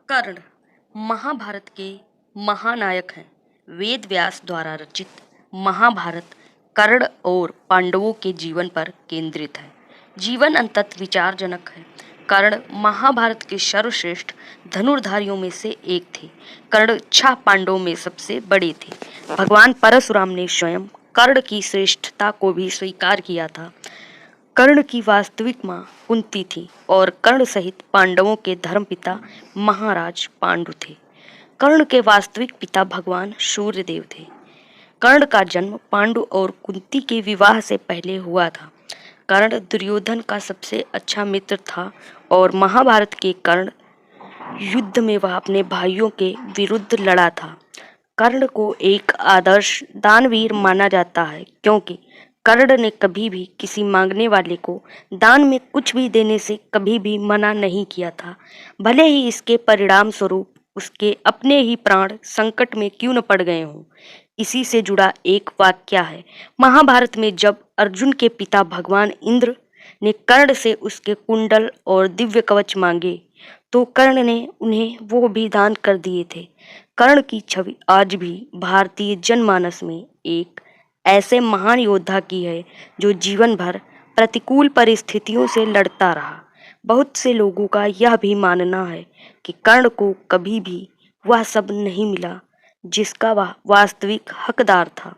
कर्ण महाभारत के महानायक हैं। वेद व्यास द्वारा रचित महाभारत कर्ण और पांडवों के जीवन पर केंद्रित है। जीवन अंततः विचारजनक है। कर्ण महाभारत के सर्वश्रेष्ठ धनुर्धारियों में से एक थे। कर्ण 6 पांडवों में सबसे बड़े थे। भगवान परशुराम ने स्वयं कर्ण की श्रेष्ठता को भी स्वीकार किया था। कर्ण की वास्तविक मां कुंती थी और कर्ण सहित पांडवों के धर्मपिता महाराज पांडु थे। कर्ण के वास्तविक पिता भगवान सूर्यदेव थे। कर्ण का जन्म पांडु और कुंती के विवाह से पहले हुआ था। कर्ण दुर्योधन का सबसे अच्छा मित्र था और महाभारत के कर्ण युद्ध में वह अपने भाइयों के विरुद्ध लड़ा था। कर्ण को एक आदर्श दानवीर माना जाता है क्योंकि कर्ण ने कभी भी किसी मांगने वाले को दान में कुछ भी देने से कभी भी मना नहीं किया था, भले ही इसके परिणाम स्वरूप उसके अपने ही प्राण संकट में क्यों न पड़ गए हों। इसी से जुड़ा एक वाक्य है महाभारत में, जब अर्जुन के पिता भगवान इंद्र ने कर्ण से उसके कुंडल और दिव्य कवच मांगे तो कर्ण ने उन्हें वो भी दान कर दिए थे। कर्ण की छवि आज भी भारतीय जनमानस में एक ऐसे महान योद्धा की है जो जीवन भर प्रतिकूल परिस्थितियों से लड़ता रहा। बहुत से लोगों का यह भी मानना है कि कर्ण को कभी भी वह सब नहीं मिला जिसका वह वास्तविक हकदार था।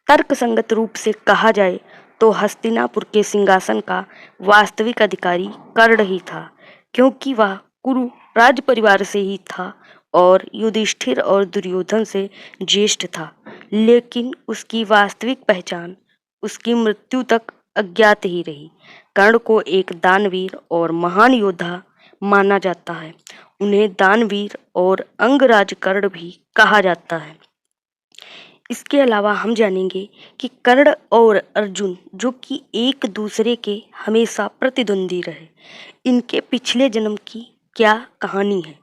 तर्कसंगत रूप से कहा जाए तो हस्तिनापुर के सिंहासन का वास्तविक अधिकारी कर्ण ही था, क्योंकि वह कुरु राज परिवार से ही था और युधिष्ठिर और दुर्योधन से ज्येष्ठ था। लेकिन उसकी वास्तविक पहचान उसकी मृत्यु तक अज्ञात ही रही। कर्ण को एक दानवीर और महान योद्धा माना जाता है। उन्हें दानवीर और अंगराज कर्ण भी कहा जाता है। इसके अलावा हम जानेंगे कि कर्ण और अर्जुन, जो कि एक दूसरे के हमेशा प्रतिद्वंदी रहे, इनके पिछले जन्म की क्या कहानी है।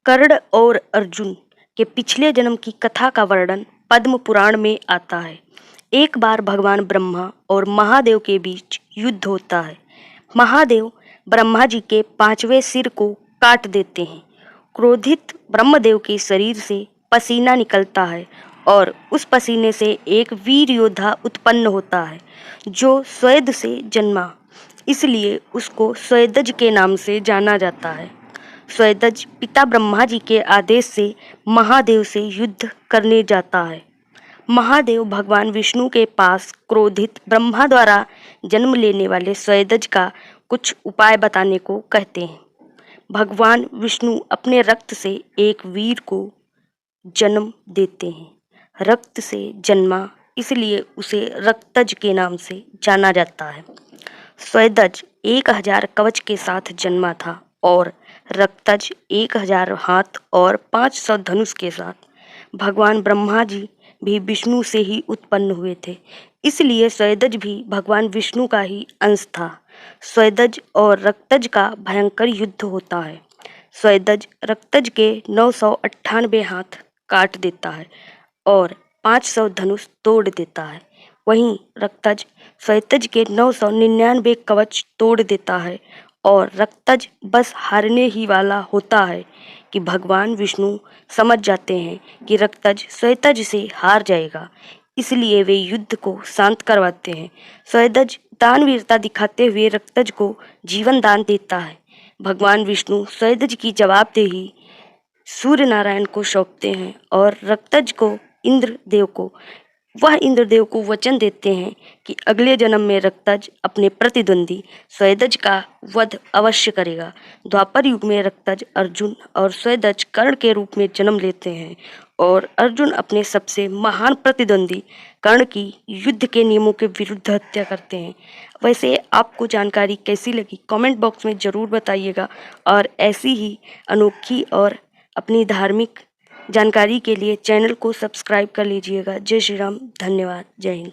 कर्ण और अर्जुन के पिछले जन्म की कथा का वर्णन पद्म पुराण में आता है। एक बार भगवान ब्रह्मा और महादेव के बीच युद्ध होता है। महादेव ब्रह्मा जी के 5वें सिर को काट देते हैं। क्रोधित ब्रह्मदेव के शरीर से पसीना निकलता है और उस पसीने से एक वीर योद्धा उत्पन्न होता है जो स्वेद से जन्मा, इसलिए उसको स्वेदज के नाम से जाना जाता है। स्वेदज पिता ब्रह्मा जी के आदेश से महादेव से युद्ध करने जाता है। महादेव भगवान विष्णु के पास क्रोधित ब्रह्मा द्वारा जन्म लेने वाले स्वेदज का कुछ उपाय बताने को कहते हैं। भगवान विष्णु अपने रक्त से एक वीर को जन्म देते हैं। रक्त से जन्मा, इसलिए उसे रक्तज के नाम से जाना जाता है। स्वेदज 1000 कवच के साथ जन्मा था और रक्तज 1000 हाथ और 500 धनुष के साथ। भगवान ब्रह्मा जी भी विष्णु से ही उत्पन्न हुए थे, इसलिए स्वेदज भी भगवान विष्णु का ही अंश था। स्वेदज और रक्तज का भयंकर युद्ध होता है। स्वेदज रक्तज के 998 हाथ काट देता है और 500 धनुष तोड़ देता है। वहीं रक्तज स्वेदज के 999 कवच तोड़ देता है और रक्तज बस हारने ही वाला होता है कि भगवान विष्णु समझ जाते हैं कि रक्तज स्वेदज से हार जाएगा, इसलिए वे युद्ध को शांत करवाते हैं। स्वेदज दानवीरता दिखाते हुए रक्तज को जीवन दान देता है। भगवान विष्णु स्वेदज की जवाबदेही सूर्य नारायण को सौंपते हैं और रक्तज को इंद्रदेव को वचन देते हैं कि अगले जन्म में रक्तज अपने प्रतिद्वंदी स्वेदज का वध अवश्य करेगा। द्वापर युग में रक्तज अर्जुन और स्वेदज कर्ण के रूप में जन्म लेते हैं और अर्जुन अपने सबसे महान प्रतिद्वंदी कर्ण की युद्ध के नियमों के विरुद्ध हत्या करते हैं। वैसे आपको जानकारी कैसी लगी कमेंट बॉक्स में ज़रूर बताइएगा और ऐसी ही अनोखी और अपनी धार्मिक जानकारी के लिए चैनल को सब्सक्राइब कर लीजिएगा। जय श्री राम, धन्यवाद, जय हिंद।